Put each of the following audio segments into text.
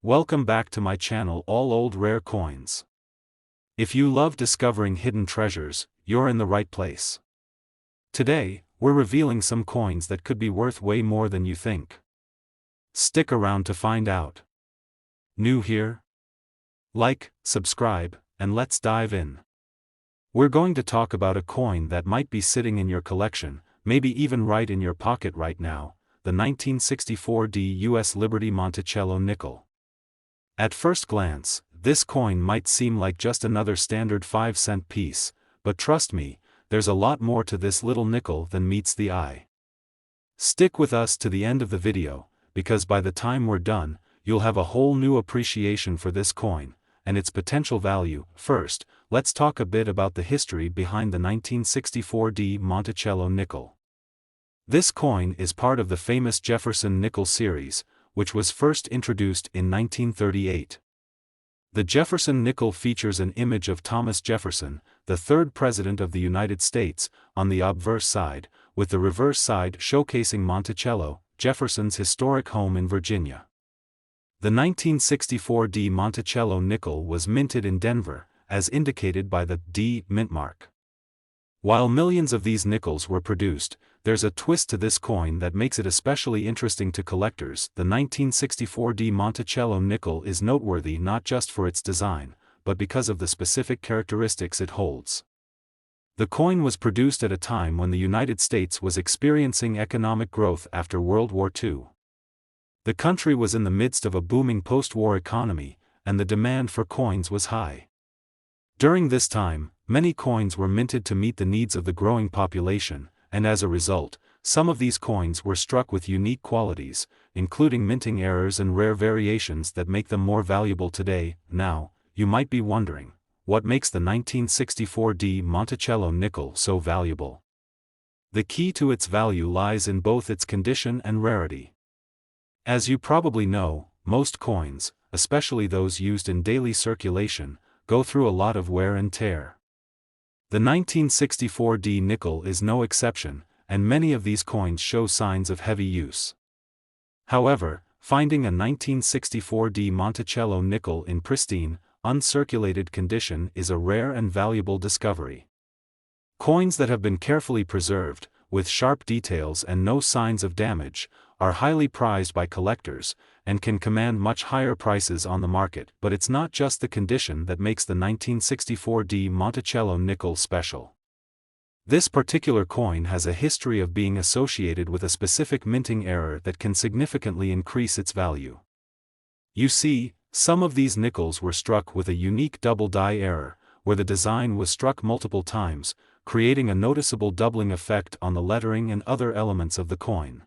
Welcome back to my channel, All Old Rare Coins. If you love discovering hidden treasures, you're in the right place. Today, we're revealing some coins that could be worth way more than you think. Stick around to find out. New here? Like, subscribe, and let's dive in. We're going to talk about a coin that might be sitting in your collection, maybe even right in your pocket right now, the 1964 U.S. Liberty Monticello nickel. At first glance, this coin might seem like just another standard 5-cent piece, but trust me, there's a lot more to this little nickel than meets the eye. Stick with us to the end of the video, because by the time we're done, you'll have a whole new appreciation for this coin and its potential value. First, let's talk a bit about the history behind the 1964 Monticello nickel. This coin is part of the famous Jefferson Nickel series, which was first introduced in 1938. The Jefferson nickel features an image of Thomas Jefferson, the third president of the United States, on the obverse side, with the reverse side showcasing Monticello, Jefferson's historic home in Virginia. The 1964 Monticello nickel was minted in Denver, as indicated by the D mint mark. While millions of these nickels were produced, there's a twist to this coin that makes it especially interesting to collectors. The 1964 Monticello nickel is noteworthy not just for its design, but because of the specific characteristics it holds. The coin was produced at a time when the United States was experiencing economic growth after World War II. The country was in the midst of a booming post-war economy, and the demand for coins was high. During this time, many coins were minted to meet the needs of the growing population, and as a result, some of these coins were struck with unique qualities, including minting errors and rare variations that make them more valuable today. Now, you might be wondering, what makes the 1964 Monticello nickel so valuable? The key to its value lies in both its condition and rarity. As you probably know, most coins, especially those used in daily circulation, go through a lot of wear and tear. The 1964 nickel is no exception, and many of these coins show signs of heavy use. However, finding a 1964 Monticello nickel in pristine, uncirculated condition is a rare and valuable discovery. Coins that have been carefully preserved, with sharp details and no signs of damage, are highly prized by collectors, and can command much higher prices on the market. But it's not just the condition that makes the 1964 Monticello nickel special. This particular coin has a history of being associated with a specific minting error that can significantly increase its value. You see, some of these nickels were struck with a unique double die error, where the design was struck multiple times, creating a noticeable doubling effect on the lettering and other elements of the coin.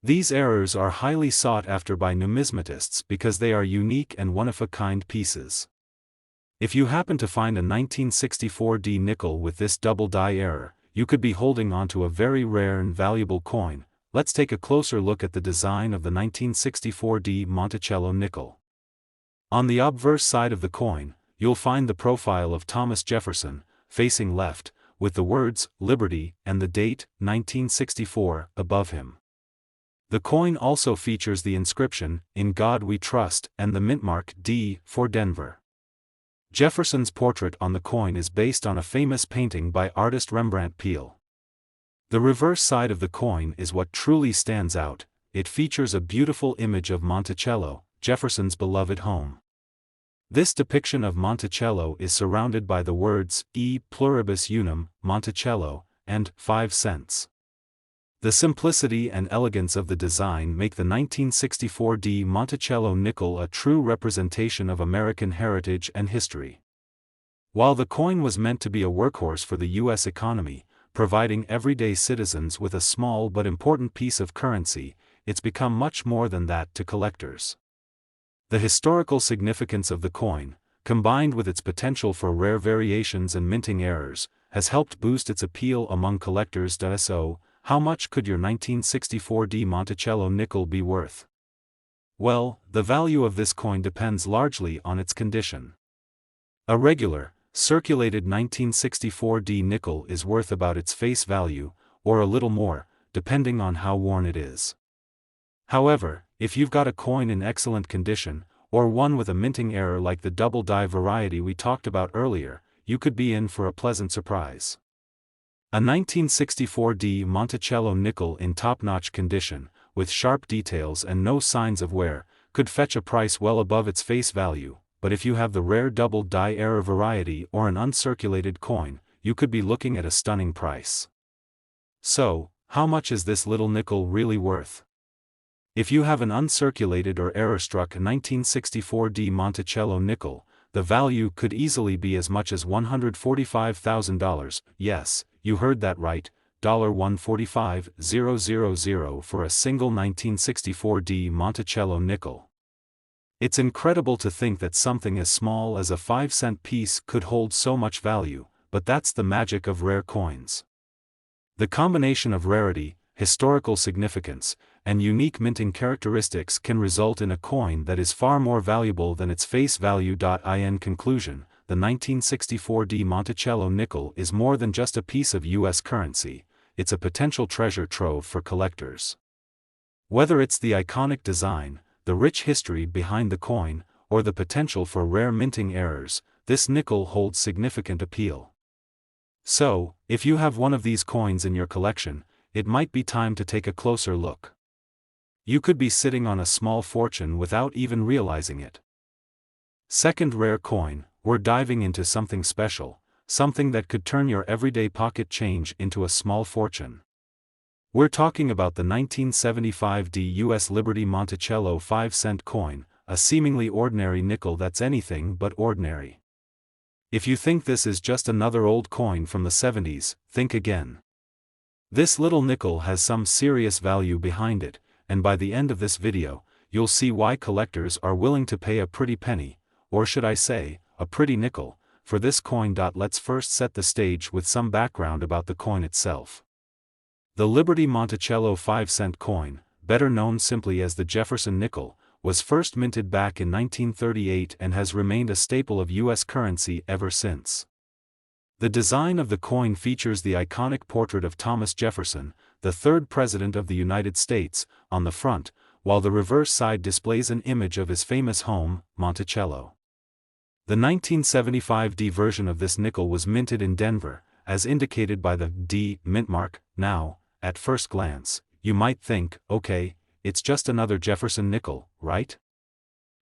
These errors are highly sought after by numismatists because they are unique and one-of-a-kind pieces. If you happen to find a 1964 nickel with this double die error, you could be holding onto a very rare and valuable coin. Let's take a closer look at the design of the 1964 Monticello nickel. On the obverse side of the coin, you'll find the profile of Thomas Jefferson, facing left, with the words Liberty and the date 1964 above him. The coin also features the inscription, "In God We Trust," and the mint mark D for Denver. Jefferson's portrait on the coin is based on a famous painting by artist Rembrandt Peale. The reverse side of the coin is what truly stands out. It features a beautiful image of Monticello, Jefferson's beloved home. This depiction of Monticello is surrounded by the words E pluribus unum, Monticello, and 5 cents. The simplicity and elegance of the design make the 1964 Monticello nickel a true representation of American heritage and history. While the coin was meant to be a workhorse for the U.S. economy, providing everyday citizens with a small but important piece of currency, it's become much more than that to collectors. The historical significance of the coin, combined with its potential for rare variations and minting errors, has helped boost its appeal among collectors. So, how much could your 1964 Monticello nickel be worth? Well, the value of this coin depends largely on its condition. A regular, circulated 1964 nickel is worth about its face value, or a little more, depending on how worn it is. However, if you've got a coin in excellent condition, or one with a minting error like the double die variety we talked about earlier, you could be in for a pleasant surprise. A 1964D Monticello nickel in top-notch condition, with sharp details and no signs of wear, could fetch a price well above its face value, but if you have the rare double die error variety or an uncirculated coin, you could be looking at a stunning price. So, how much is this little nickel really worth? If you have an uncirculated or error-struck 1964D Monticello nickel, the value could easily be as much as $145,000, yes, you heard that right, $145,000 for a single 1964D Monticello nickel. It's incredible to think that something as small as a 5-cent piece could hold so much value, but that's the magic of rare coins. The combination of rarity, historical significance, and unique minting characteristics can result in a coin that is far more valuable than its face value. In conclusion, the 1964D Monticello nickel is more than just a piece of U.S. currency, it's a potential treasure trove for collectors. Whether it's the iconic design, the rich history behind the coin, or the potential for rare minting errors, this nickel holds significant appeal. So, if you have one of these coins in your collection, it might be time to take a closer look. You could be sitting on a small fortune without even realizing it. Second rare coin, we're diving into something special, something that could turn your everyday pocket change into a small fortune. We're talking about the 1975D U.S. Liberty Monticello 5-cent coin, a seemingly ordinary nickel that's anything but ordinary. If you think this is just another old coin from the 70s, think again. This little nickel has some serious value behind it, and by the end of this video, you'll see why collectors are willing to pay a pretty penny, or should I say, a pretty nickel, for this coin. Let's first set the stage with some background about the coin itself. The Liberty Monticello 5-cent coin, better known simply as the Jefferson Nickel, was first minted back in 1938 and has remained a staple of U.S. currency ever since. The design of the coin features the iconic portrait of Thomas Jefferson, the third President of the United States, on the front, while the reverse side displays an image of his famous home, Monticello. The 1975D version of this nickel was minted in Denver, as indicated by the D mint mark. Now, at first glance, you might think, okay, it's just another Jefferson nickel, right?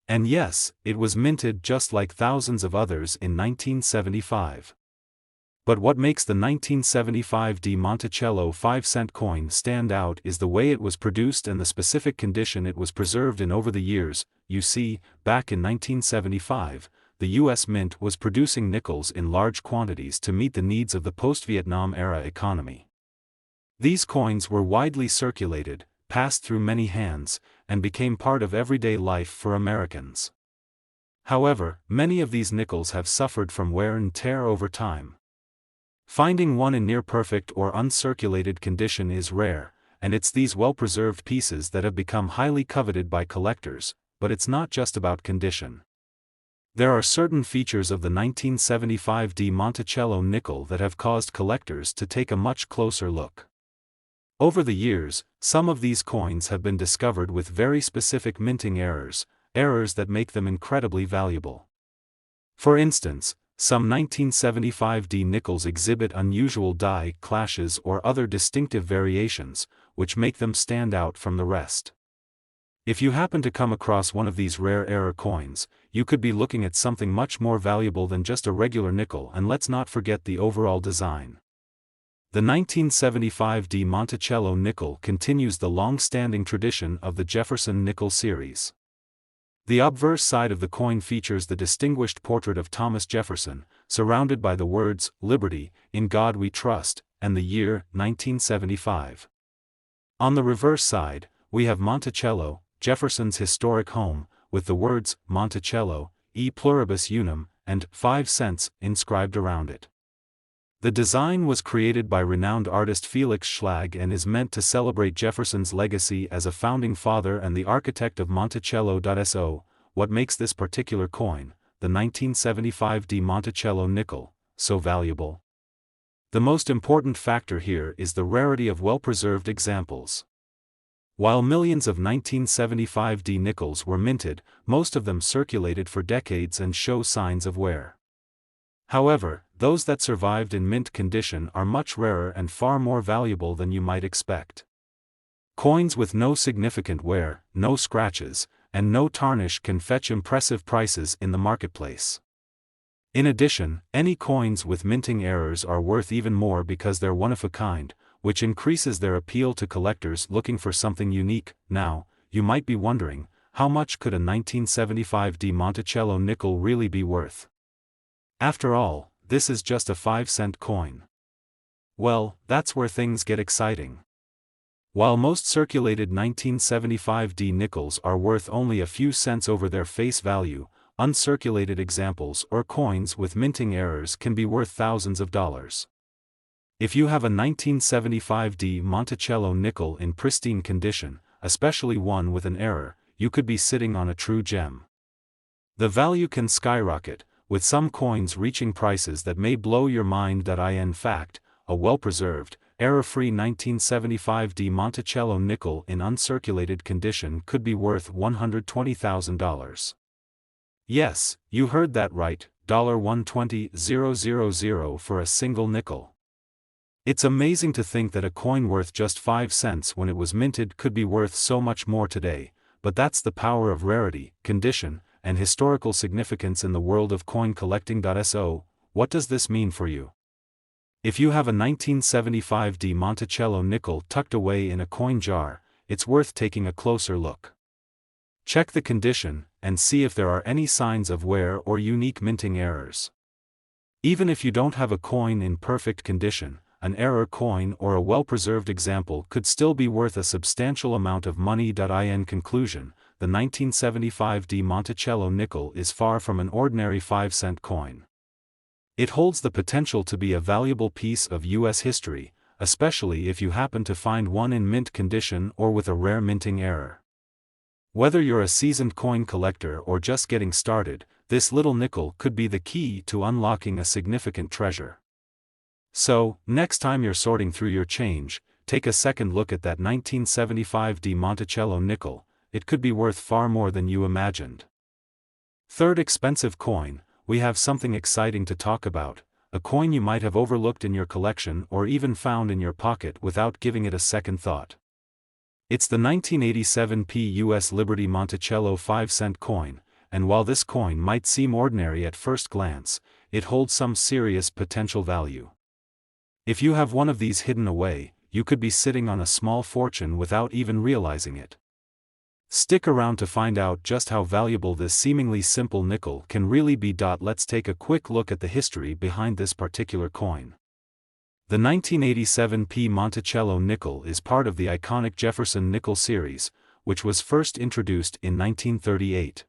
And yes, it was minted just like thousands of others in 1975. But what makes the 1975D Monticello 5-cent coin stand out is the way it was produced and the specific condition it was preserved in over the years. You see, back in 1975, the U.S. Mint was producing nickels in large quantities to meet the needs of the post-Vietnam era economy. These coins were widely circulated, passed through many hands, and became part of everyday life for Americans. However, many of these nickels have suffered from wear and tear over time. Finding one in near-perfect or uncirculated condition is rare, and it's these well-preserved pieces that have become highly coveted by collectors, but it's not just about condition. There are certain features of the 1975D Monticello nickel that have caused collectors to take a much closer look. Over the years, some of these coins have been discovered with very specific minting errors that make them incredibly valuable. For instance, some 1975D nickels exhibit unusual die clashes or other distinctive variations, which make them stand out from the rest. If you happen to come across one of these rare error coins, you could be looking at something much more valuable than just a regular nickel. And let's not forget the overall design. The 1975D Monticello nickel continues the long-standing tradition of the Jefferson Nickel series. The obverse side of the coin features the distinguished portrait of Thomas Jefferson, surrounded by the words, "Liberty, in God we trust," and the year, 1975. On the reverse side, we have Monticello, Jefferson's historic home, with the words, Monticello, e pluribus unum, and 5 cents inscribed around it. The design was created by renowned artist Felix Schlag and is meant to celebrate Jefferson's legacy as a founding father and the architect of Monticello. So, what makes this particular coin, the 1975D Monticello nickel, so valuable? The most important factor here is the rarity of well-preserved examples. While millions of 1975D nickels were minted, most of them circulated for decades and show signs of wear. However, those that survived in mint condition are much rarer and far more valuable than you might expect. Coins with no significant wear, no scratches, and no tarnish can fetch impressive prices in the marketplace. In addition, any coins with minting errors are worth even more because they're one of a kind, which increases their appeal to collectors looking for something unique. Now, you might be wondering, how much could a 1975D Monticello nickel really be worth? After all, this is just a 5-cent coin. Well, that's where things get exciting. While most circulated 1975D nickels are worth only a few cents over their face value, uncirculated examples or coins with minting errors can be worth thousands of dollars. If you have a 1975D Monticello nickel in pristine condition, especially one with an error, you could be sitting on a true gem. The value can skyrocket, with some coins reaching prices that may blow your mind. In fact, a well-preserved, error-free 1975D Monticello nickel in uncirculated condition could be worth $120,000. Yes, you heard that right, $120,000 for a single nickel. It's amazing to think that a coin worth just 5 cents when it was minted could be worth so much more today, but that's the power of rarity, condition, and historical significance in the world of coin collecting. So, what does this mean for you? If you have a 1975D Monticello nickel tucked away in a coin jar, it's worth taking a closer look. Check the condition, and see if there are any signs of wear or unique minting errors. Even if you don't have a coin in perfect condition, an error coin or a well-preserved example could still be worth a substantial amount of money. In conclusion, the 1975D Monticello nickel is far from an ordinary 5-cent coin. It holds the potential to be a valuable piece of U.S. history, especially if you happen to find one in mint condition or with a rare minting error. Whether you're a seasoned coin collector or just getting started, this little nickel could be the key to unlocking a significant treasure. So, next time you're sorting through your change, take a second look at that 1975D Monticello nickel. It could be worth far more than you imagined. Third expensive coin, we have something exciting to talk about, a coin you might have overlooked in your collection or even found in your pocket without giving it a second thought. It's the 1987p U.S. Liberty Monticello 5-cent coin, and while this coin might seem ordinary at first glance, it holds some serious potential value. If you have one of these hidden away, you could be sitting on a small fortune without even realizing it. Stick around to find out just how valuable this seemingly simple nickel can really be. Let's take a quick look at the history behind this particular coin. The 1987p Monticello nickel is part of the iconic Jefferson Nickel series, which was first introduced in 1938.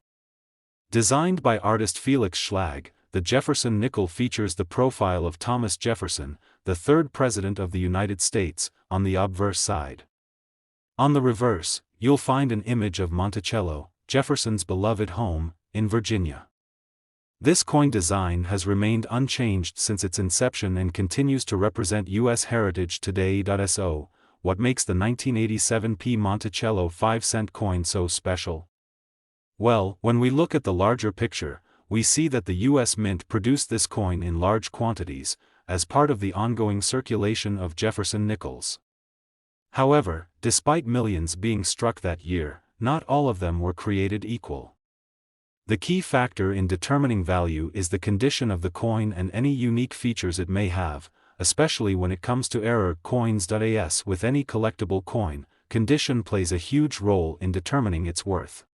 Designed by artist Felix Schlag, the Jefferson Nickel features the profile of Thomas Jefferson, the third President of the United States, on the obverse side. On the reverse, you'll find an image of Monticello, Jefferson's beloved home, in Virginia. This coin design has remained unchanged since its inception and continues to represent U.S. heritage today. So, what makes the 1987p Monticello 5-cent coin so special? Well, when we look at the larger picture, we see that the U.S. Mint produced this coin in large quantities, as part of the ongoing circulation of Jefferson nickels. However, despite millions being struck that year, not all of them were created equal. The key factor in determining value is the condition of the coin and any unique features it may have, especially when it comes to error coins. As with any collectible coin, condition plays a huge role in determining its worth.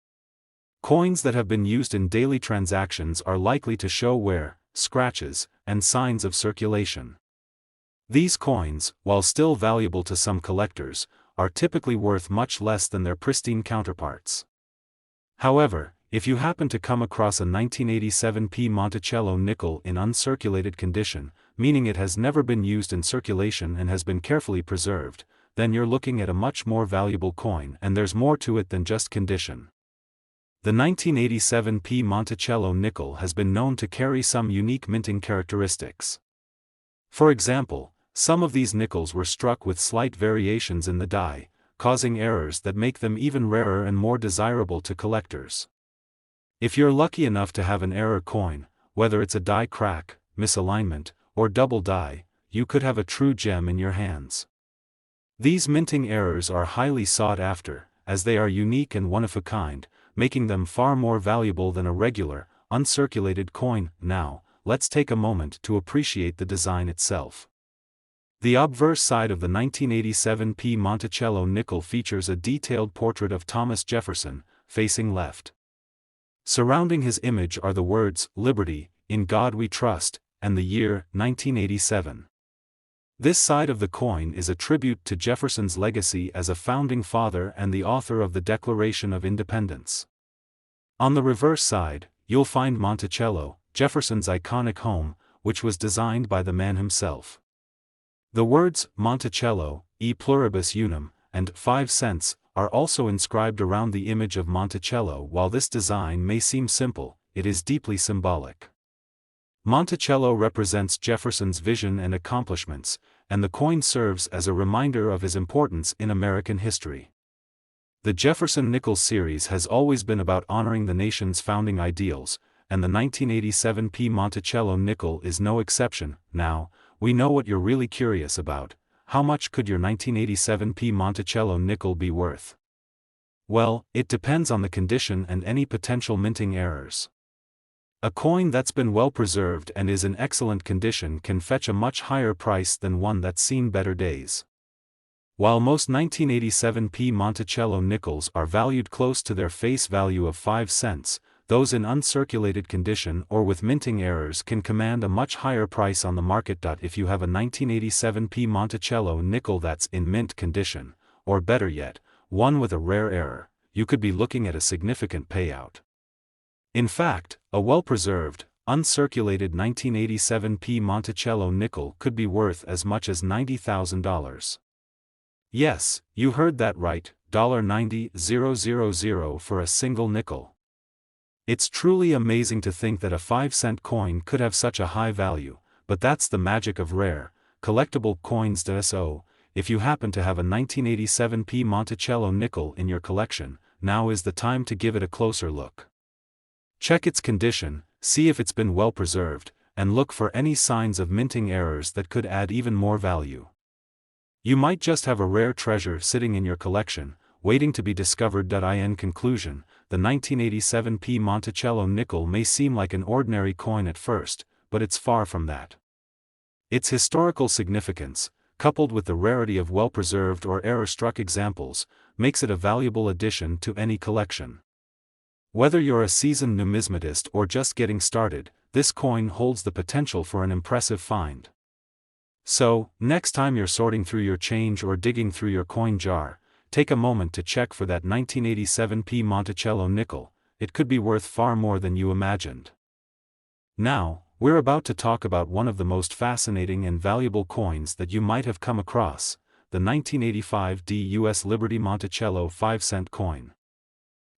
Coins that have been used in daily transactions are likely to show wear, scratches, and signs of circulation. These coins, while still valuable to some collectors, are typically worth much less than their pristine counterparts. However, if you happen to come across a 1987p Monticello nickel in uncirculated condition, meaning it has never been used in circulation and has been carefully preserved, then you're looking at a much more valuable coin, and there's more to it than just condition. The 1987p Monticello nickel has been known to carry some unique minting characteristics. For example, some of these nickels were struck with slight variations in the die, causing errors that make them even rarer and more desirable to collectors. If you're lucky enough to have an error coin, whether it's a die crack, misalignment, or double die, you could have a true gem in your hands. These minting errors are highly sought after, as they are unique and one-of-a-kind, making them far more valuable than a regular, uncirculated coin. Now, let's take a moment to appreciate the design itself. The obverse side of the 1987 P Monticello nickel features a detailed portrait of Thomas Jefferson, facing left. Surrounding his image are the words, "Liberty, in God we trust," and the year, 1987. This side of the coin is a tribute to Jefferson's legacy as a founding father and the author of the Declaration of Independence. On the reverse side, you'll find Monticello, Jefferson's iconic home, which was designed by the man himself. The words, Monticello, e pluribus unum, and 5 cents, are also inscribed around the image of Monticello. While this design may seem simple, it is deeply symbolic. Monticello represents Jefferson's vision and accomplishments, and the coin serves as a reminder of his importance in American history. The Jefferson Nickel series has always been about honoring the nation's founding ideals, and the 1987 P Monticello nickel is no exception. Now, we know what you're really curious about: how much could your 1987 P Monticello nickel be worth? Well, it depends on the condition and any potential minting errors. A coin that's been well preserved and is in excellent condition can fetch a much higher price than one that's seen better days. While most 1987 P Monticello nickels are valued close to their face value of 5 cents, those in uncirculated condition or with minting errors can command a much higher price on the market. If you have a 1987 P Monticello nickel that's in mint condition, or better yet, one with a rare error, you could be looking at a significant payout. In fact, a well-preserved, uncirculated 1987 P Monticello nickel could be worth as much as $90,000. Yes, you heard that right, $90,000 for a single nickel. It's truly amazing to think that a 5-cent coin could have such a high value, but that's the magic of rare, collectible coins. So, if you happen to have a 1987 P Monticello nickel in your collection, now is the time to give it a closer look. Check its condition, see if it's been well preserved, and look for any signs of minting errors that could add even more value. You might just have a rare treasure sitting in your collection, waiting to be discovered. In conclusion, the 1987 P Monticello nickel may seem like an ordinary coin at first, but it's far from that. Its historical significance, coupled with the rarity of well-preserved or error-struck examples, makes it a valuable addition to any collection. Whether you're a seasoned numismatist or just getting started, this coin holds the potential for an impressive find. So, next time you're sorting through your change or digging through your coin jar, take a moment to check for that 1987 P Monticello nickel. It could be worth far more than you imagined. Now, we're about to talk about one of the most fascinating and valuable coins that you might have come across, the 1985 D US Liberty Monticello 5-cent coin.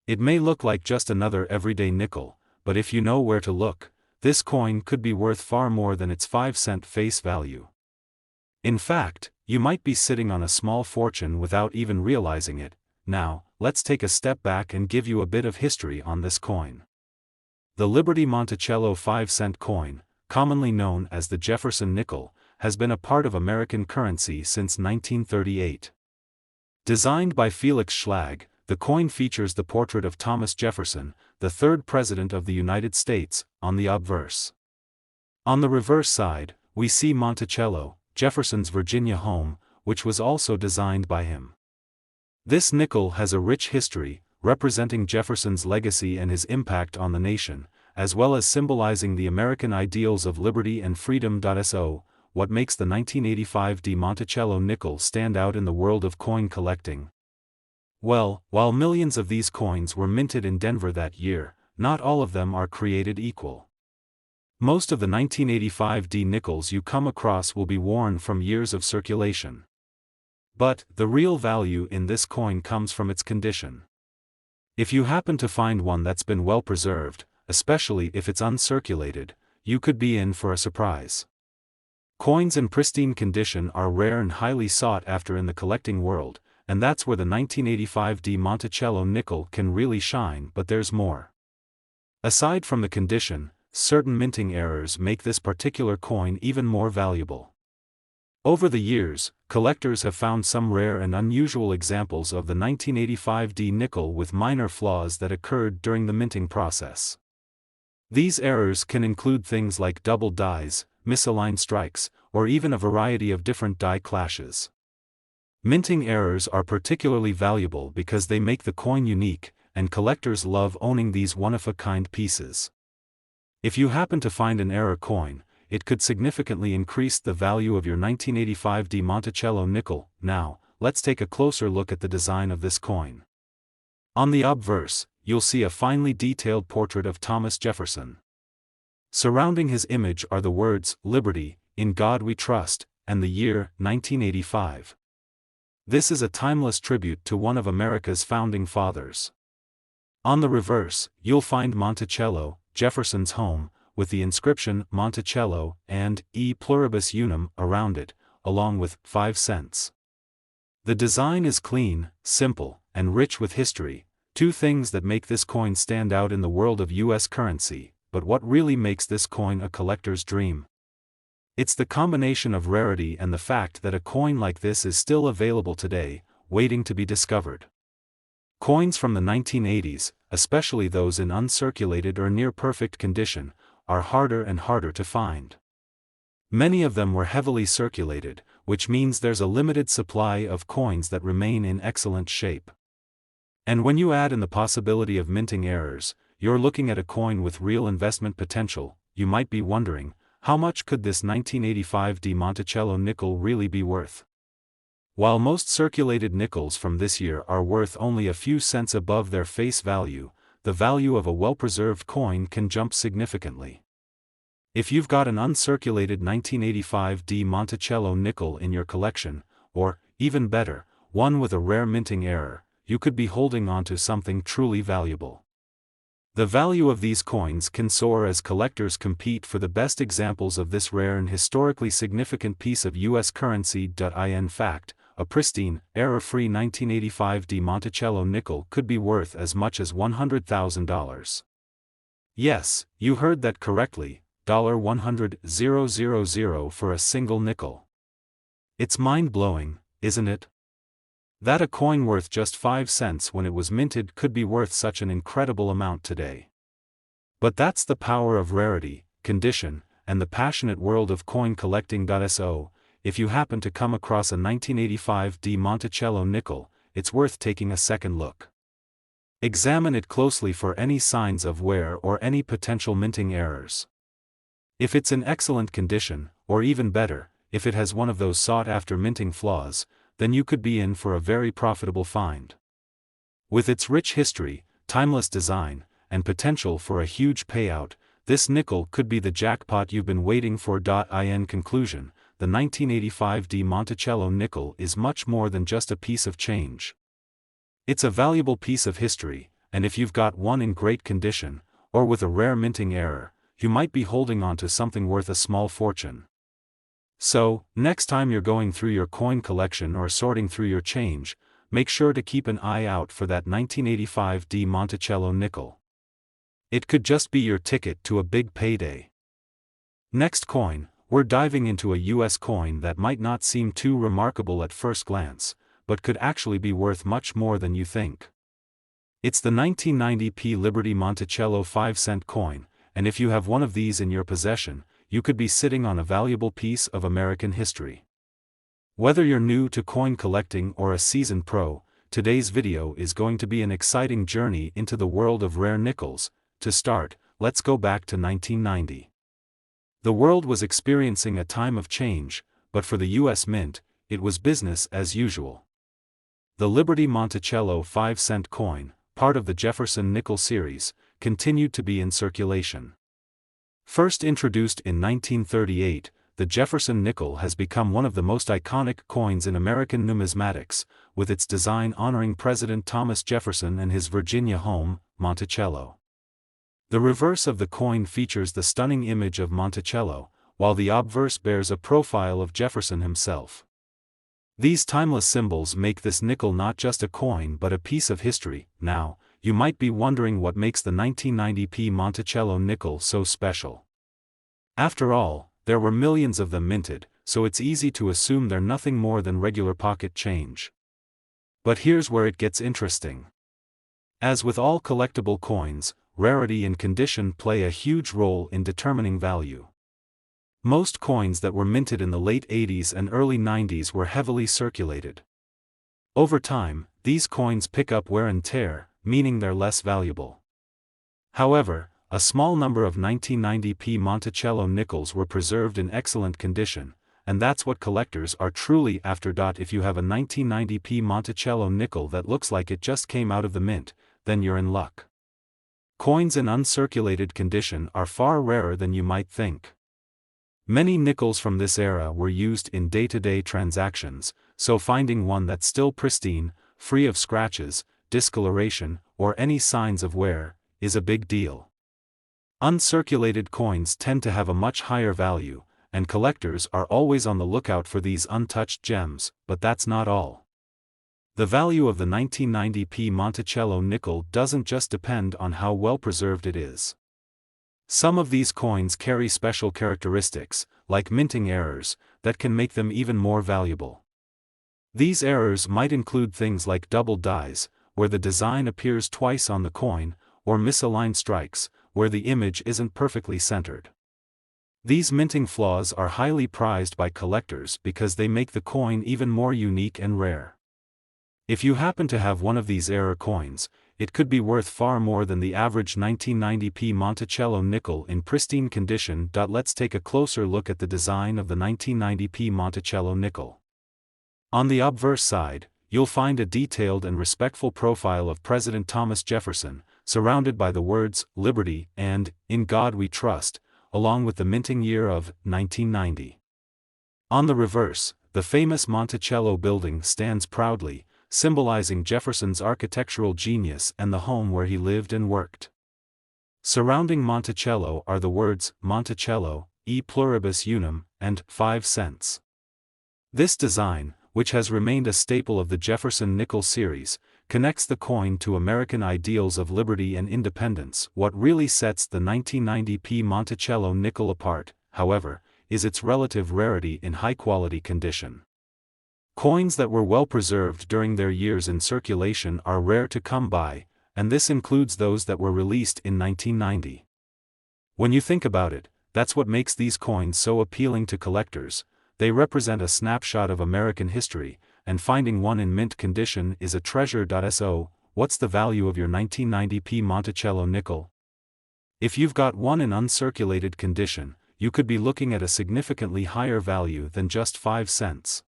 It may look like just another everyday nickel, but if you know where to look, this coin could be worth far more than its 5-cent face value. In fact, you might be sitting on a small fortune without even realizing it. Now, let's take a step back and give you a bit of history on this coin. The Liberty Monticello 5-cent coin, commonly known as the Jefferson Nickel, has been a part of American currency since 1938. Designed by Felix Schlag, the coin features the portrait of Thomas Jefferson, the third President of the United States, on the obverse. On the reverse side, we see Monticello, Jefferson's Virginia home, which was also designed by him. This nickel has a rich history, representing Jefferson's legacy and his impact on the nation, as well as symbolizing the American ideals of liberty and freedom. So, what makes the 1985 D Monticello nickel stand out in the world of coin collecting? Well, while millions of these coins were minted in Denver that year, not all of them are created equal. Most of the 1985 D nickels you come across will be worn from years of circulation. But, the real value in this coin comes from its condition. If you happen to find one that's been well preserved, especially if it's uncirculated, you could be in for a surprise. Coins in pristine condition are rare and highly sought after in the collecting world, and that's where the 1985 Di Monticello nickel can really shine. But there's more. Aside from the condition, certain minting errors make this particular coin even more valuable. Over the years, collectors have found some rare and unusual examples of the 1985 D nickel with minor flaws that occurred during the minting process. These errors can include things like double dies, misaligned strikes, or even a variety of different die clashes. Minting errors are particularly valuable because they make the coin unique, and collectors love owning these one-of-a-kind pieces. If you happen to find an error coin, it could significantly increase the value of your 1985 Di Monticello nickel. Now, let's take a closer look at the design of this coin. On the obverse, you'll see a finely detailed portrait of Thomas Jefferson. Surrounding his image are the words, "Liberty, in God we trust," and the year, 1985. This is a timeless tribute to one of America's founding fathers. On the reverse, you'll find Monticello, Jefferson's home, with the inscription Monticello and E pluribus unum around it, along with 5 cents. The design is clean, simple, and rich with history, two things that make this coin stand out in the world of US currency. But what really makes this coin a collector's dream? It's the combination of rarity and the fact that a coin like this is still available today, waiting to be discovered. Coins from the 1980s, especially those in uncirculated or near-perfect condition, are harder and harder to find. Many of them were heavily circulated, which means there's a limited supply of coins that remain in excellent shape. And when you add in the possibility of minting errors, you're looking at a coin with real investment potential. You might be wondering, how much could this 1985 Di Monticello nickel really be worth? While most circulated nickels from this year are worth only a few cents above their face value, the value of a well-preserved coin can jump significantly. If you've got an uncirculated 1985 Di Monticello nickel in your collection, or, even better, one with a rare minting error, you could be holding on to something truly valuable. The value of these coins can soar as collectors compete for the best examples of this rare and historically significant piece of US currency. In fact, a pristine, error-free 1985 Di Monticello nickel could be worth as much as $100,000. Yes, you heard that correctly, $100,000 for a single nickel. It's mind-blowing, isn't it? That a coin worth just 5 cents when it was minted could be worth such an incredible amount today. But that's the power of rarity, condition, and the passionate world of coin collecting. So, if you happen to come across a 1985 Di Monticello nickel, it's worth taking a second look. Examine it closely for any signs of wear or any potential minting errors. If it's in excellent condition, or even better, if it has one of those sought-after minting flaws, then you could be in for a very profitable find. With its rich history, timeless design, and potential for a huge payout, this nickel could be the jackpot you've been waiting for. In conclusion, the 1985 Di Monticello nickel is much more than just a piece of change. It's a valuable piece of history, and if you've got one in great condition, or with a rare minting error, you might be holding on to something worth a small fortune. So, next time you're going through your coin collection or sorting through your change, make sure to keep an eye out for that 1985 Di Monticello nickel. It could just be your ticket to a big payday. Next coin, we're diving into a US coin that might not seem too remarkable at first glance, but could actually be worth much more than you think. It's the 1990p Liberty Monticello 5-cent coin, and if you have one of these in your possession, you could be sitting on a valuable piece of American history. Whether you're new to coin collecting or a seasoned pro, today's video is going to be an exciting journey into the world of rare nickels. To start, let's go back to 1990. The world was experiencing a time of change, but for the US Mint, it was business as usual. The Liberty Monticello 5-cent coin, part of the Jefferson Nickel series, continued to be in circulation. First introduced in 1938, the Jefferson Nickel has become one of the most iconic coins in American numismatics, with its design honoring President Thomas Jefferson and his Virginia home, Monticello. The reverse of the coin features the stunning image of Monticello, while the obverse bears a profile of Jefferson himself. These timeless symbols make this nickel not just a coin but a piece of history. Now, you might be wondering what makes the 1990p Monticello nickel so special. After all, there were millions of them minted, so it's easy to assume they're nothing more than regular pocket change. But here's where it gets interesting. As with all collectible coins, rarity and condition play a huge role in determining value. Most coins that were minted in the late 80s and early 90s were heavily circulated. Over time, these coins pick up wear and tear, meaning they're less valuable. However, a small number of 1990p Monticello nickels were preserved in excellent condition, and that's what collectors are truly after. If you have a 1990p Monticello nickel that looks like it just came out of the mint, then you're in luck. Coins in uncirculated condition are far rarer than you might think. Many nickels from this era were used in day-to-day transactions, so finding one that's still pristine, free of scratches, discoloration, or any signs of wear, is a big deal. Uncirculated coins tend to have a much higher value, and collectors are always on the lookout for these untouched gems, but that's not all. The value of the 1990p Monticello nickel doesn't just depend on how well preserved it is. Some of these coins carry special characteristics, like minting errors, that can make them even more valuable. These errors might include things like double dies, where the design appears twice on the coin, or misaligned strikes, where the image isn't perfectly centered. These minting flaws are highly prized by collectors because they make the coin even more unique and rare. If you happen to have one of these error coins, it could be worth far more than the average 1990p Monticello nickel in pristine condition. Let's take a closer look at the design of the 1990p Monticello nickel. On the obverse side, you'll find a detailed and respectful profile of President Thomas Jefferson, surrounded by the words, "Liberty" and "In God We Trust," along with the minting year of 1990. On the reverse, the famous Monticello building stands proudly, symbolizing Jefferson's architectural genius and the home where he lived and worked. Surrounding Monticello are the words, "Monticello, e pluribus unum," and 5 cents. This design, which has remained a staple of the Jefferson Nickel series, connects the coin to American ideals of liberty and independence. What really sets the 1990p Monticello nickel apart, however, is its relative rarity in high-quality condition. Coins that were well preserved during their years in circulation are rare to come by, and this includes those that were released in 1990. When you think about it, that's what makes these coins so appealing to collectors. They represent a snapshot of American history, and finding one in mint condition is a treasure. So, what's the value of your 1990p Monticello nickel? If you've got one in uncirculated condition, you could be looking at a significantly higher value than just 5 cents.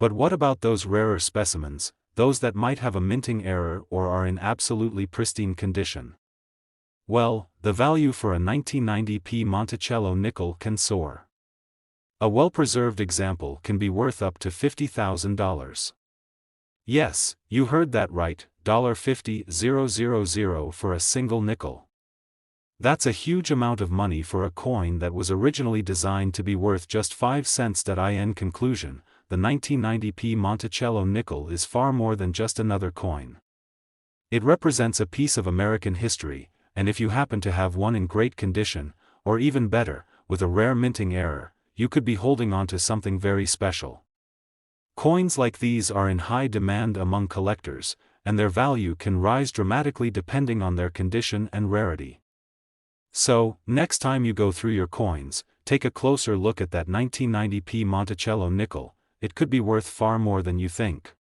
But what about those rarer specimens, those that might have a minting error or are in absolutely pristine condition? Well, the value for a 1990p Monticello nickel can soar. A well-preserved example can be worth up to $50,000. Yes, you heard that right, $50,000 for a single nickel. That's a huge amount of money for a coin that was originally designed to be worth just 5 cents. In conclusion, the 1990p Monticello nickel is far more than just another coin. It represents a piece of American history, and if you happen to have one in great condition, or even better, with a rare minting error, you could be holding on to something very special. Coins like these are in high demand among collectors, and their value can rise dramatically depending on their condition and rarity. So, next time you go through your coins, take a closer look at that 1990p Monticello nickel. It could be worth far more than you think.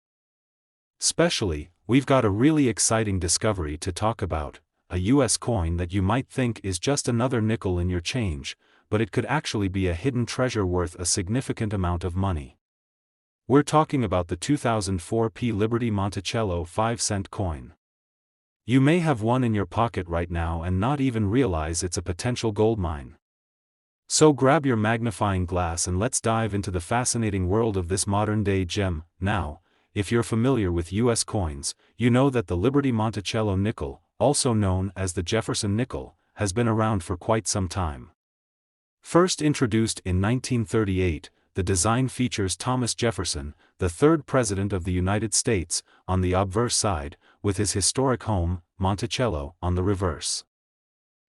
Especially, we've got a really exciting discovery to talk about, a US coin that you might think is just another nickel in your change, but it could actually be a hidden treasure worth a significant amount of money. We're talking about the 2004p Liberty Monticello 5-cent coin. You may have one in your pocket right now and not even realize it's a potential gold mine. So grab your magnifying glass and let's dive into the fascinating world of this modern-day gem. Now, if you're familiar with US coins, you know that the Liberty Monticello nickel, also known as the Jefferson Nickel, has been around for quite some time. First introduced in 1938, the design features Thomas Jefferson, the third President of the United States, on the obverse side, with his historic home, Monticello, on the reverse.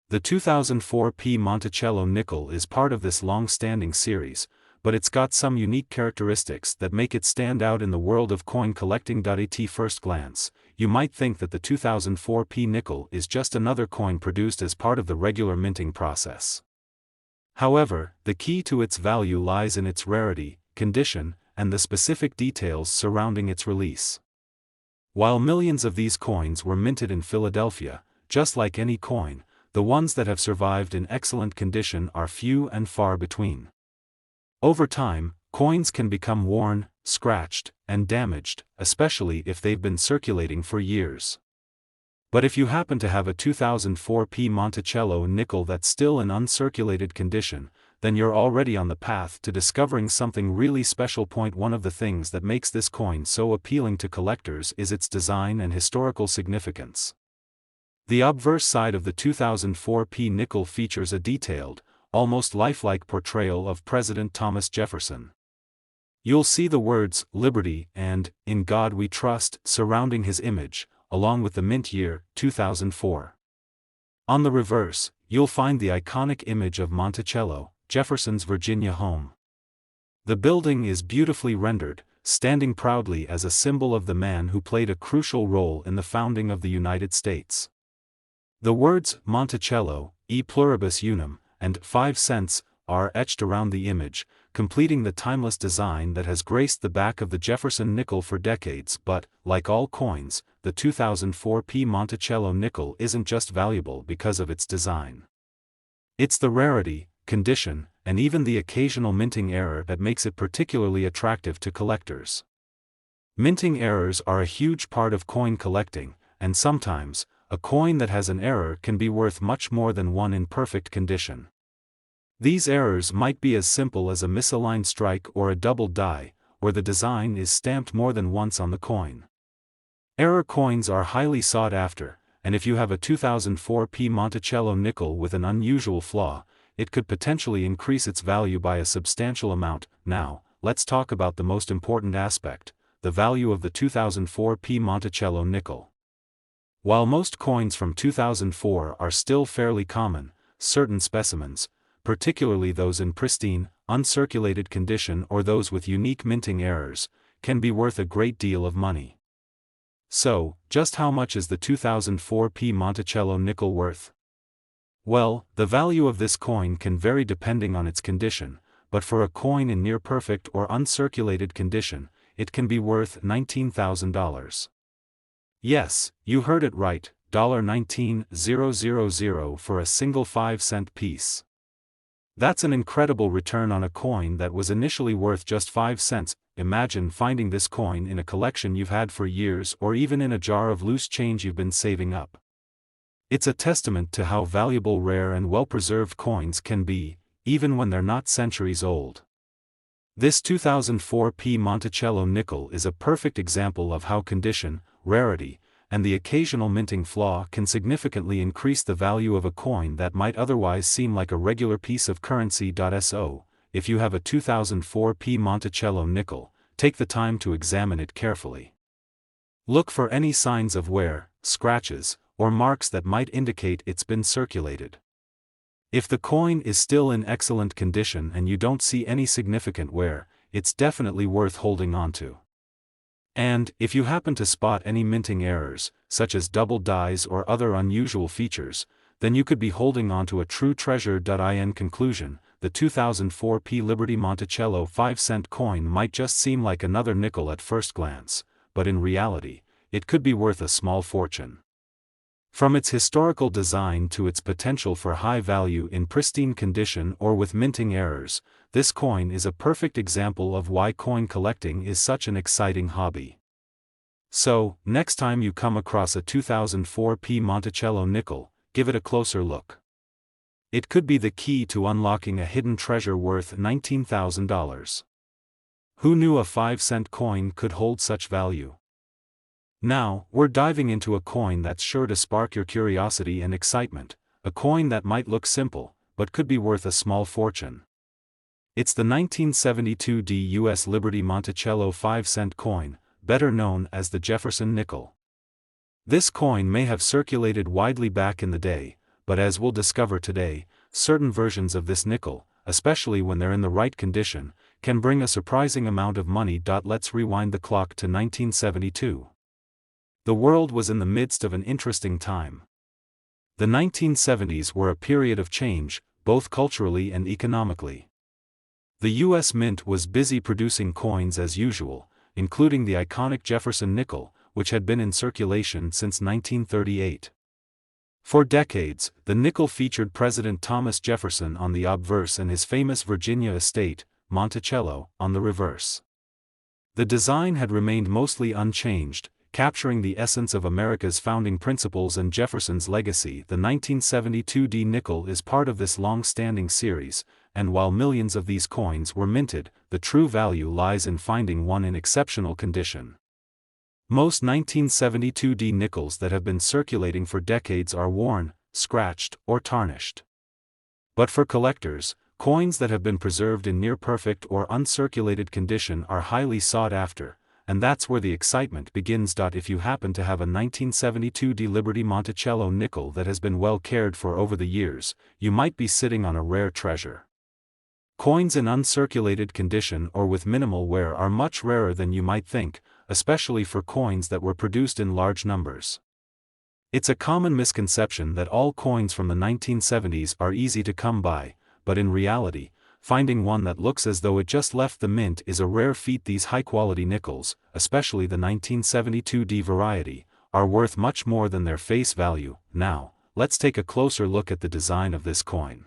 The 2004 P Monticello nickel is part of this long-standing series, but it's got some unique characteristics that make it stand out in the world of coin collecting. At first glance, you might think that the 2004 P nickel is just another coin produced as part of the regular minting process. However, the key to its value lies in its rarity, condition, and the specific details surrounding its release. While millions of these coins were minted in Philadelphia, just like any coin, the ones that have survived in excellent condition are few and far between. Over time, coins can become worn, scratched, and damaged, especially if they've been circulating for years. But if you happen to have a 2004 P Monticello nickel that's still in uncirculated condition, then you're already on the path to discovering something really special. One of the things that makes this coin so appealing to collectors is its design and historical significance. The obverse side of the 2004 P nickel features a detailed, almost lifelike portrayal of President Thomas Jefferson. You'll see the words, "Liberty" and "In God We Trust" surrounding his image, along with the mint year, 2004. On the reverse, you'll find the iconic image of Monticello, Jefferson's Virginia home. The building is beautifully rendered, standing proudly as a symbol of the man who played a crucial role in the founding of the United States. The words Monticello, e pluribus unum, and 5 cents are etched around the image, completing the timeless design that has graced the back of the Jefferson nickel for decades. But, like all coins, the 2004 P Monticello nickel isn't just valuable because of its design. It's the rarity, condition, and even the occasional minting error that makes it particularly attractive to collectors. Minting errors are a huge part of coin collecting, and sometimes, a coin that has an error can be worth much more than one in perfect condition. These errors might be as simple as a misaligned strike or a double die, or the design is stamped more than once on the coin. Error coins are highly sought after, and if you have a 2004 P Monticello nickel with an unusual flaw, it could potentially increase its value by a substantial amount. Now, let's talk about the most important aspect, the value of the 2004 P Monticello nickel. While most coins from 2004 are still fairly common, certain specimens, particularly those in pristine, uncirculated condition or those with unique minting errors, can be worth a great deal of money. So, just how much is the 2004 P Monticello nickel worth? Well, the value of this coin can vary depending on its condition, but for a coin in near-perfect or uncirculated condition, it can be worth $19,000. Yes, you heard it right, $19,000 for a single 5-cent piece. That's an incredible return on a coin that was initially worth just 5 cents. Imagine finding this coin in a collection you've had for years or even in a jar of loose change you've been saving up. It's a testament to how valuable rare and well-preserved coins can be, even when they're not centuries old. This 2004 P Monticello nickel is a perfect example of how condition, rarity, and the occasional minting flaw can significantly increase the value of a coin that might otherwise seem like a regular piece of currency. So, if you have a 2004 P Monticello nickel, take the time to examine it carefully. Look for any signs of wear, scratches, or marks that might indicate it's been circulated. If the coin is still in excellent condition and you don't see any significant wear, it's definitely worth holding onto. And, if you happen to spot any minting errors, such as double dies or other unusual features, then you could be holding onto a true treasure. In conclusion, the 2004 P Liberty Monticello 5-cent coin might just seem like another nickel at first glance, but in reality, it could be worth a small fortune. From its historical design to its potential for high value in pristine condition or with minting errors, this coin is a perfect example of why coin collecting is such an exciting hobby. So, next time you come across a 2004 P Monticello nickel, give it a closer look. It could be the key to unlocking a hidden treasure worth $19,000. Who knew a 5-cent coin could hold such value? Now, we're diving into a coin that's sure to spark your curiosity and excitement, a coin that might look simple, but could be worth a small fortune. It's the 1972 U.S. Liberty Monticello 5-cent coin, better known as the Jefferson Nickel. This coin may have circulated widely back in the day, but as we'll discover today, certain versions of this nickel, especially when they're in the right condition, can bring a surprising amount of money. Let's rewind the clock to 1972. The world was in the midst of an interesting time. The 1970s were a period of change, both culturally and economically. The U.S. Mint was busy producing coins as usual, including the iconic Jefferson Nickel, which had been in circulation since 1938. For decades, the nickel featured President Thomas Jefferson on the obverse and his famous Virginia estate, Monticello, on the reverse. The design had remained mostly unchanged, capturing the essence of America's founding principles and Jefferson's legacy. The 1972 nickel is part of this long-standing series, and while millions of these coins were minted, the true value lies in finding one in exceptional condition. Most 1972 nickels that have been circulating for decades are worn, scratched, or tarnished. But for collectors, coins that have been preserved in near-perfect or uncirculated condition are highly sought after, and that's where the excitement begins. If you happen to have a 1972 Liberty Monticello nickel that has been well cared for over the years, you might be sitting on a rare treasure. Coins in uncirculated condition or with minimal wear are much rarer than you might think, especially for coins that were produced in large numbers. It's a common misconception that all coins from the 1970s are easy to come by, but in reality, finding one that looks as though it just left the mint is a rare feat. These high-quality nickels, especially the 1972 variety, are worth much more than their face value. Now, let's take a closer look at the design of this coin.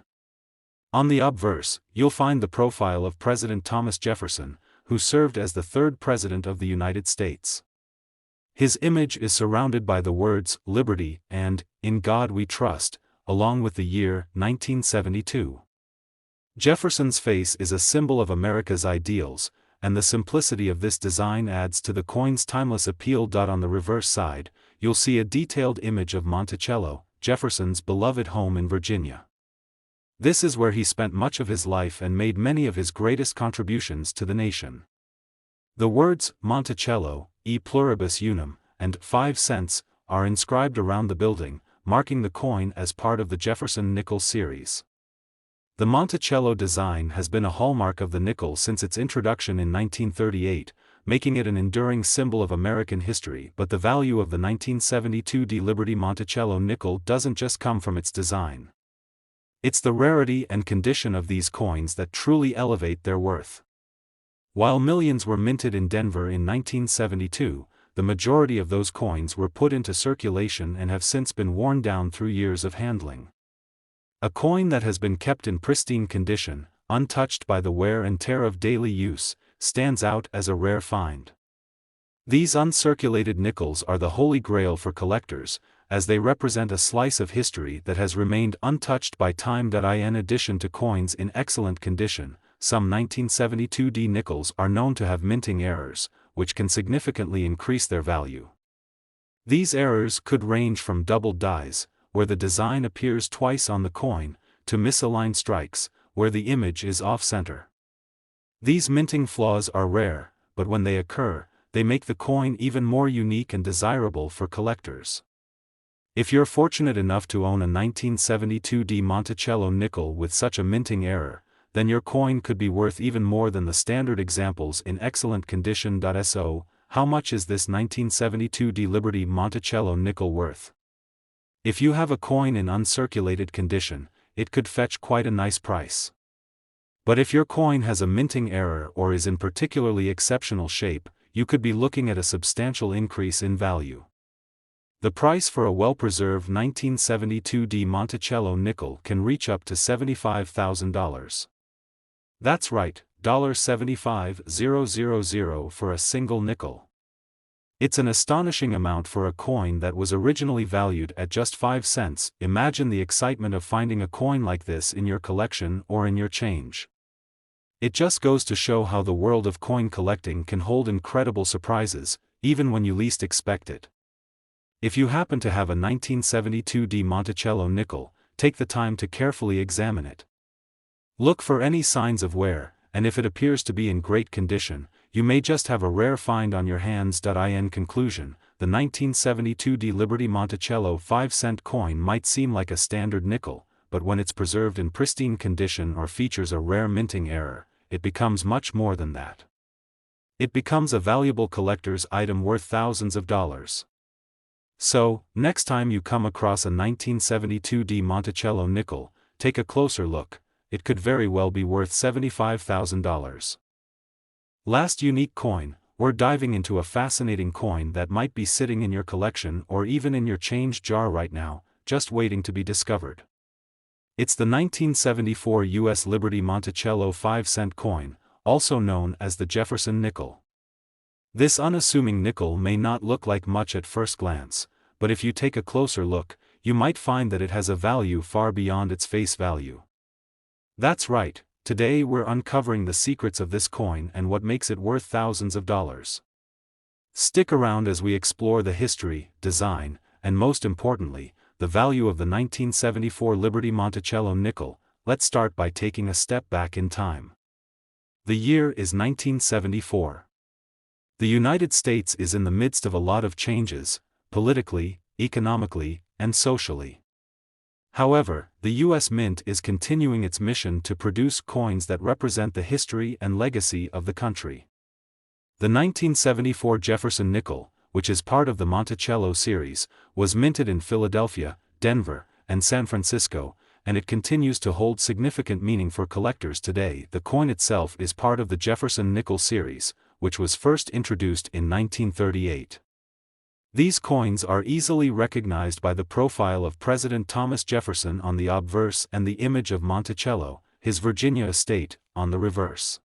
On the obverse, you'll find the profile of President Thomas Jefferson, who served as the third President of the United States. His image is surrounded by the words, Liberty, and, In God We Trust, along with the year, 1972. Jefferson's face is a symbol of America's ideals, and the simplicity of this design adds to the coin's timeless appeal. On the reverse side, you'll see a detailed image of Monticello, Jefferson's beloved home in Virginia. This is where he spent much of his life and made many of his greatest contributions to the nation. The words, Monticello, e pluribus unum, and 5 cents, are inscribed around the building, marking the coin as part of the Jefferson Nickel series. The Monticello design has been a hallmark of the nickel since its introduction in 1938, making it an enduring symbol of American history. But the value of the 1972 Liberty Monticello nickel doesn't just come from its design. It's the rarity and condition of these coins that truly elevate their worth. While millions were minted in Denver in 1972, the majority of those coins were put into circulation and have since been worn down through years of handling. A coin that has been kept in pristine condition, untouched by the wear and tear of daily use, stands out as a rare find. These uncirculated nickels are the holy grail for collectors, as they represent a slice of history that has remained untouched by time. In addition to coins in excellent condition, some 1972 nickels are known to have minting errors, which can significantly increase their value. These errors could range from doubled dies, where the design appears twice on the coin, to misaligned strikes, where the image is off-center. These minting flaws are rare, but when they occur, they make the coin even more unique and desirable for collectors. If you're fortunate enough to own a 1972 Monticello nickel with such a minting error, then your coin could be worth even more than the standard examples in excellent condition. So, how much is this 1972 Liberty Monticello nickel worth? If you have a coin in uncirculated condition, it could fetch quite a nice price. But if your coin has a minting error or is in particularly exceptional shape, you could be looking at a substantial increase in value. The price for a well-preserved 1972 Monticello nickel can reach up to $75,000. That's right, $75,000 for a single nickel. It's an astonishing amount for a coin that was originally valued at just 5 cents. Imagine the excitement of finding a coin like this in your collection or in your change. It just goes to show how the world of coin collecting can hold incredible surprises, even when you least expect it. If you happen to have a 1972 Monticello nickel, take the time to carefully examine it. Look for any signs of wear, and if it appears to be in great condition, you may just have a rare find on your hands. In conclusion, the 1972 Liberty Monticello 5-cent coin might seem like a standard nickel, but when it's preserved in pristine condition or features a rare minting error, it becomes much more than that. It becomes a valuable collector's item worth thousands of dollars. So, next time you come across a 1972 Monticello nickel, take a closer look. It could very well be worth $75,000. Last unique coin, we're diving into a fascinating coin that might be sitting in your collection or even in your change jar right now, just waiting to be discovered. It's the 1974 U.S. Liberty Monticello 5-cent coin, also known as the Jefferson Nickel. This unassuming nickel may not look like much at first glance, but if you take a closer look, you might find that it has a value far beyond its face value. That's right, today we're uncovering the secrets of this coin and what makes it worth thousands of dollars. Stick around as we explore the history, design, and most importantly, the value of the 1974 Liberty Monticello nickel. Let's start by taking a step back in time. The year is 1974. The United States is in the midst of a lot of changes, politically, economically, and socially. However, the U.S. Mint is continuing its mission to produce coins that represent the history and legacy of the country. The 1974 Jefferson Nickel, which is part of the Monticello series, was minted in Philadelphia, Denver, and San Francisco, and it continues to hold significant meaning for collectors today. The coin itself is part of the Jefferson Nickel series, which was first introduced in 1938. These coins are easily recognized by the profile of President Thomas Jefferson on the obverse and the image of Monticello, his Virginia estate, on the reverse.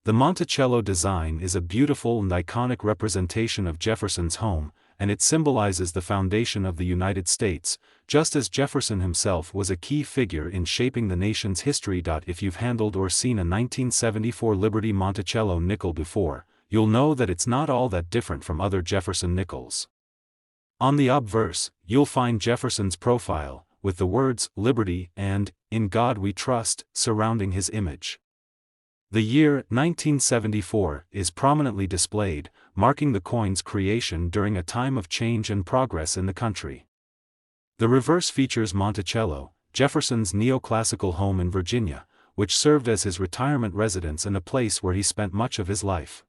The Monticello design is a beautiful and iconic representation of Jefferson's home, and it symbolizes the foundation of the United States, just as Jefferson himself was a key figure in shaping the nation's history. If you've handled or seen a 1974 Liberty Monticello nickel before, you'll know that it's not all that different from other Jefferson nickels. On the obverse, you'll find Jefferson's profile, with the words "Liberty" and "In God We Trust" surrounding his image. The year 1974 is prominently displayed, marking the coin's creation during a time of change and progress in the country. The reverse features Monticello, Jefferson's neoclassical home in Virginia, which served as his retirement residence and a place where he spent much of his life.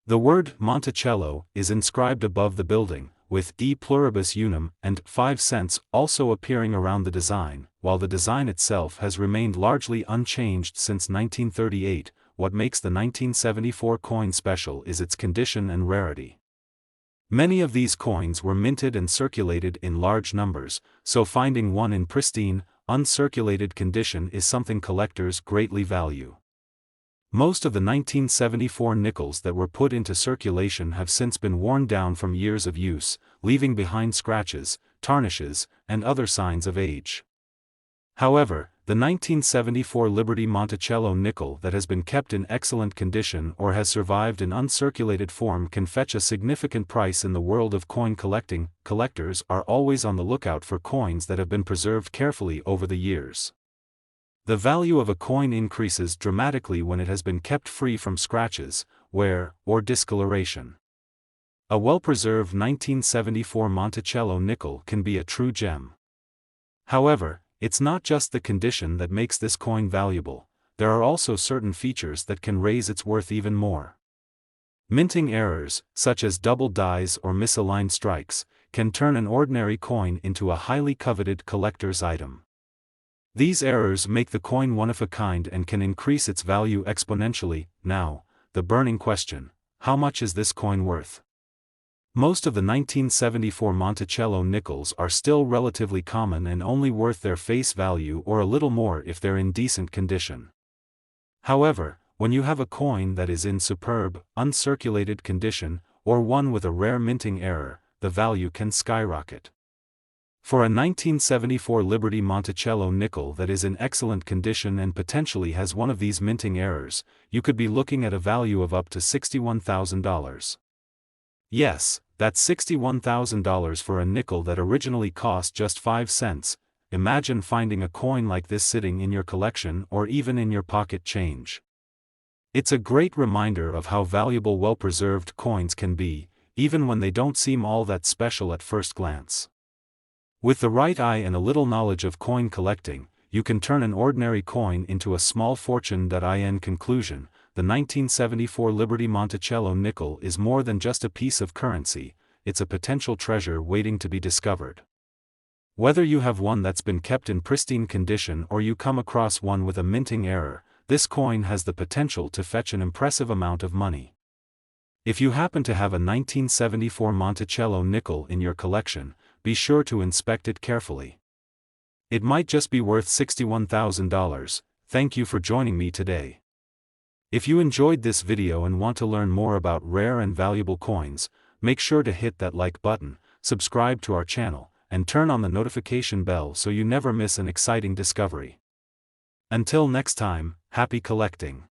The word Monticello is inscribed above the building, with E pluribus unum and 5 cents also appearing around the design. While the design itself has remained largely unchanged since 1938, what makes the 1974 coin special is its condition and rarity. Many of these coins were minted and circulated in large numbers, so finding one in pristine, uncirculated condition is something collectors greatly value. Most of the 1974 nickels that were put into circulation have since been worn down from years of use, leaving behind scratches, tarnishes, and other signs of age. However, the 1974 Liberty Monticello nickel that has been kept in excellent condition or has survived in uncirculated form can fetch a significant price in the world of coin collecting. Collectors are always on the lookout for coins that have been preserved carefully over the years. The value of a coin increases dramatically when it has been kept free from scratches, wear, or discoloration. A well-preserved 1974 Monticello nickel can be a true gem. However, it's not just the condition that makes this coin valuable, there are also certain features that can raise its worth even more. Minting errors, such as double dies or misaligned strikes, can turn an ordinary coin into a highly coveted collector's item. These errors make the coin one of a kind and can increase its value exponentially. Now, the burning question: how much is this coin worth? Most of the 1974 Monticello nickels are still relatively common and only worth their face value or a little more if they're in decent condition. However, when you have a coin that is in superb, uncirculated condition, or one with a rare minting error, the value can skyrocket. For a 1974 Liberty Monticello nickel that is in excellent condition and potentially has one of these minting errors, you could be looking at a value of up to $61,000. Yes, that's $61,000 for a nickel that originally cost just 5 cents. Imagine finding a coin like this sitting in your collection or even in your pocket change. It's a great reminder of how valuable well-preserved coins can be, even when they don't seem all that special at first glance. With the right eye and a little knowledge of coin collecting, you can turn an ordinary coin into a small fortune. In conclusion, the 1974 Liberty Monticello nickel is more than just a piece of currency, it's a potential treasure waiting to be discovered. Whether you have one that's been kept in pristine condition or you come across one with a minting error, this coin has the potential to fetch an impressive amount of money. If you happen to have a 1974 Monticello nickel in your collection, be sure to inspect it carefully. It might just be worth $61,000. Thank you for joining me today. If you enjoyed this video and want to learn more about rare and valuable coins, make sure to hit that like button, subscribe to our channel, and turn on the notification bell so you never miss an exciting discovery. Until next time, happy collecting!